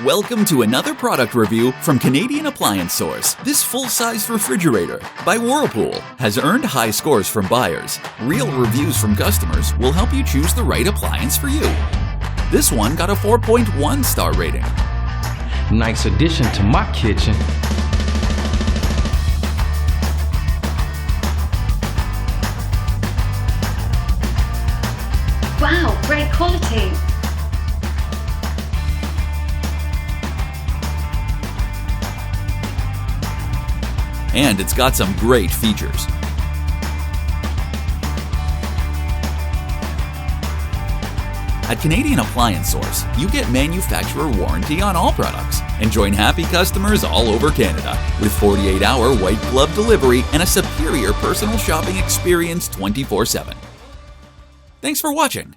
Welcome to another product review from Canadian Appliance Source. This full-size refrigerator by Whirlpool has earned high scores from buyers. Real reviews from customers will help you choose the right appliance for you. This one got a 4.1 star rating. Nice addition to my kitchen. Wow, great quality. And it's got some great features. At Canadian Appliance Source, you get manufacturer warranty on all products and join happy customers all over Canada with 48-hour white glove delivery and a superior personal shopping experience 24/7. Thanks for watching.